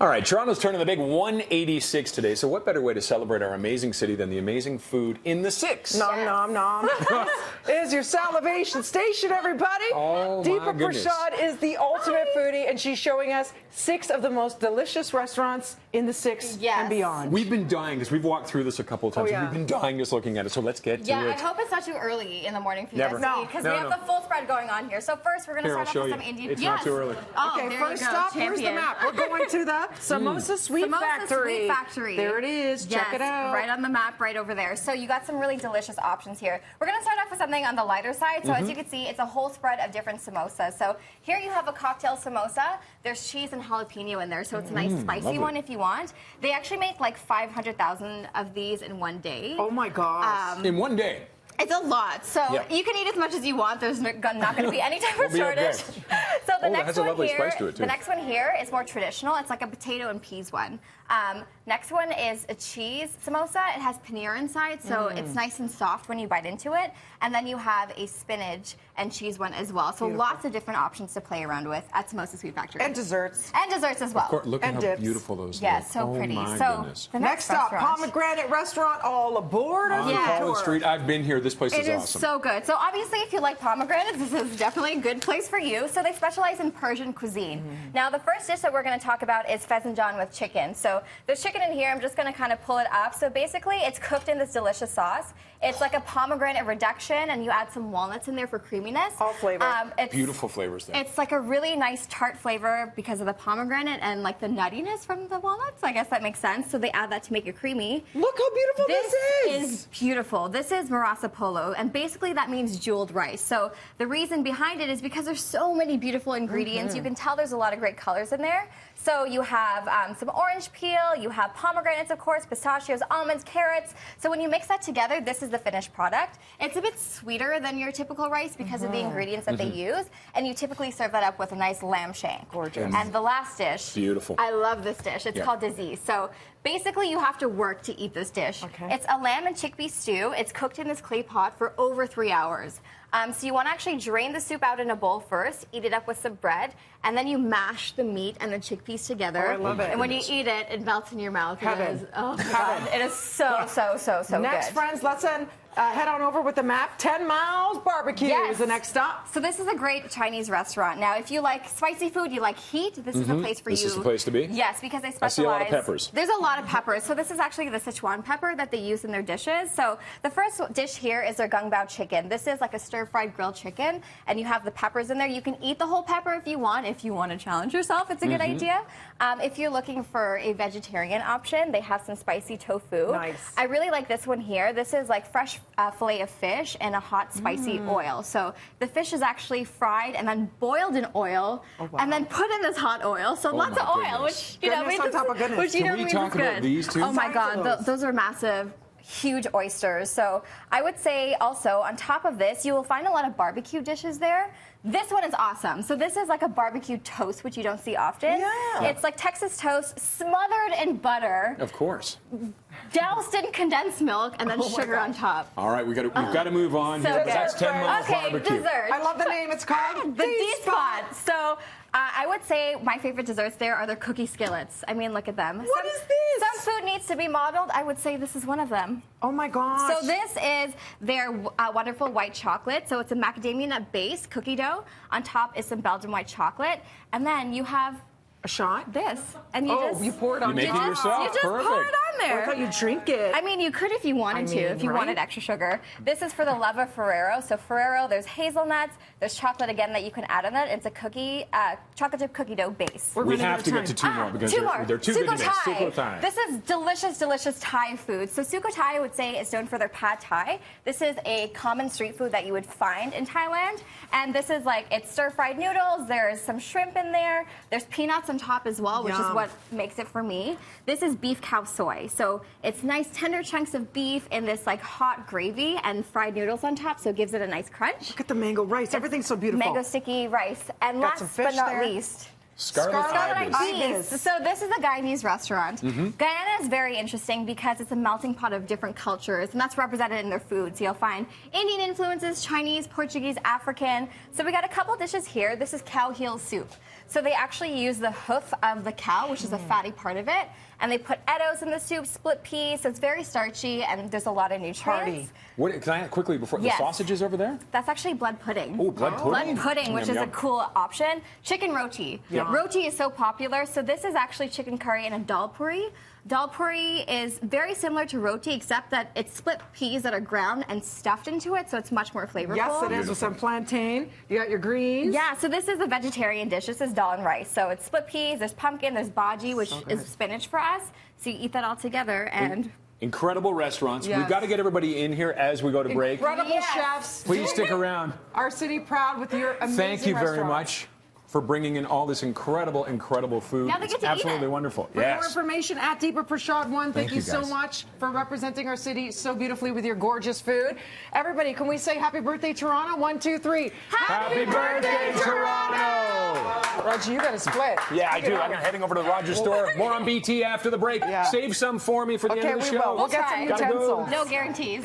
All right, Toronto's turning the big 186 today, so what better way to celebrate our amazing city than the amazing food in the six? Nom, nom, nom. This is your salivation station, everybody. Oh, Deepa my goodness. Prasad is the ultimate foodie, and she's showing us 6 of the most delicious restaurants in the 6 and beyond. We've been dying, because we've walked through this a couple of times, and we've been dying just looking at it, so let's get to it. I hope it's not too early in the morning for you Never. guys to eat, because we have the full spread going on here. So first, we're going to start off with some Indian. It's not too early. Oh, Okay, there first you go, stop, where's the champion. map? We're going to the Samosa Sweet Factory. Sweet Factory. There it is. Check it out. Right on the map, right over there. So you got some really delicious options here. We're going to start off with something on the lighter side. So as you can see, it's a whole spread of different samosas. So here you have a cocktail samosa. There's cheese and jalapeno in there, so it's a nice spicy one if you want. They actually make like 500,000 of these in one day. Oh my gosh. In one day. It's a lot, so you can eat as much as you want. There's not going to be any type of shortage. So the next one here, the next one here is more traditional. It's like a potato and peas one. Next one is a cheese samosa. It has paneer inside, so it's nice and soft when you bite into it. And then you have a spinach and cheese one as well. So lots of different options to play around with at Samosa Sweet Factory. And desserts. And desserts as well. Of course, look at how dips. beautiful those look. Yeah, so pretty. Oh my so goodness. the Next up, Pomegranate Restaurant, all aboard. On College Street, I've been here. This place is awesome. It is so good. So obviously, if you like pomegranates, this is definitely a good place for you. So they specialize in Persian cuisine. Now, the first dish that we're going to talk about is pheasant with chicken. So there's chicken in here. I'm just going to kind of pull it up. So basically, it's cooked in this delicious sauce. It's like a pomegranate reduction, and you add some walnuts in there for creaminess. All flavor. Beautiful flavors there. It's like a really nice tart flavor because of the pomegranate and like the nuttiness from the walnuts. I guess that makes sense. So they add that to make it creamy. Look how beautiful this is. This is beautiful. This is marasa polo, and basically that means jeweled rice. So the reason behind it is because there's so many beautiful ingredients. You can tell there's a lot of great colors in there. So you have some orange peel, you have pomegranates, of course, pistachios, almonds, carrots. So when you mix that together, this is the finished product. It's a bit sweeter than your typical rice because of the ingredients that they use, and you typically serve that up with a nice lamb shank. Gorgeous. And the last dish, beautiful. I love this dish. It's called disease. So basically, you have to work to eat this dish. It's a lamb and chickpea stew. It's cooked in this clay pot for over 3 hours. So you want to actually drain the soup out in a bowl first, eat it up with some bread, and then you mash the meat and the chickpeas together. Oh, I love it. And when you eat it, it melts in your mouth. Heaven. It is, oh my God. It is so good. Next, friends, let's head on over with the map. 10 Miles Barbecue is the next stop. So this is a great Chinese restaurant. Now, if you like spicy food, you like heat, this is the place for you. This is the place to be? Yes, because they specialize. I see a lot of peppers. There's a lot of peppers. So this is actually the Szechuan pepper that they use in their dishes. So the first dish here is their gung bao chicken. This is like a stir-fried grilled chicken, and you have the peppers in there. You can eat the whole pepper if you want. If you want to challenge yourself, it's a good idea. If you're looking for a vegetarian option, they have some spicy tofu. Nice. I really like this one here. This is like fresh fillet of fish in a hot, spicy oil. So the fish is actually fried and then boiled in oil, and then put in this hot oil. So lots of oil, which you know means it's good. These two? Oh my God, those are massive. Huge oysters. So I would say also on top of this, you will find a lot of barbecue dishes there. This one is awesome. So this is like a barbecue toast, which you don't see often. Yeah. It's like Texas toast smothered in butter. Of course. Doused in condensed milk and then sugar on top. All right, we've got to move on. So Here, good. but that's 10 Miles Barbecue. Dessert. I love the name. It's called The D-Spot. So I would say my favorite desserts there are their cookie skillets. I mean, look at them. What is this? Some food needs to be modeled. I would say this is one of them. Oh my gosh. So this is their wonderful white chocolate. So it's a macadamia nut base cookie dough. On top is some Belgian white chocolate. And then you have a shot? This. And you you pour it on. You make it yourself. You just pour it on there. Oh, I thought you drink it. I mean, you could if you wanted to, if you wanted extra sugar. This is for the love of Ferrero. So Ferrero, there's hazelnuts, there's chocolate again that you can add on it. It's a cookie, chocolate chip cookie dough base. We have to get to 2 more because they're too good to miss. Sukhothai. This is delicious, delicious Thai food. So Sukhothai, I would say, is known for their pad Thai. This is a common street food that you would find in Thailand. And this is like, it's stir-fried noodles. There's some shrimp in there. There's peanuts on top as well, which is what makes it for me. This is beef cow soy. So it's nice tender chunks of beef in this like hot gravy and fried noodles on top, so it gives it a nice crunch. Look at the mango rice. Everything's so beautiful. Mango sticky rice. And last but not least, Scarlet Ibis. So this is a Guyanese restaurant. Guyana is very interesting because it's a melting pot of different cultures, and that's represented in their food. So you'll find Indian influences, Chinese, Portuguese, African. So we got a couple dishes here. This is cow heel soup. So they actually use the hoof of the cow, which is a fatty part of it, and they put eddos in the soup, split peas. So it's very starchy, and there's a lot of nutrients. Can I quickly, before Yes. the sausages over there? That's actually blood pudding. Oh, blood pudding. Blood pudding, which Yum, is a yum. cool option. Chicken roti. Yeah. Roti is so popular. So this is actually chicken curry and a dal puri. Dal puri is very similar to roti, except that it's split peas that are ground and stuffed into it, so it's much more flavorful. Yes, it is, with some plantain. You got your greens. Yeah, so this is a vegetarian dish. This is dal and rice. So it's split peas, there's pumpkin, there's bhaji, which is spinach for us. So you eat that all together and... Incredible restaurants. Yes. We've got to get everybody in here as we go to break. Incredible Yes. chefs. Please stick around. Our city proud with your amazing Thank you very restaurants. much for bringing in all this incredible food. Now they get It's to eat absolutely it. wonderful. For more Yes. information, at Deeper Prashad 1, thank Thank you you, so guys. much for representing our city so beautifully with your gorgeous food. Everybody, can we say happy birthday, Toronto? 1, 2, 3. Happy birthday, Toronto! Roger, you got to split. Yeah, I Pick it do. up. I'm going to heading over to the Rogers store. More on BT after the break. Yeah. Save some for me for the Okay, end of the we show. will. We'll get some try. Gotta go. utensils. No guarantees.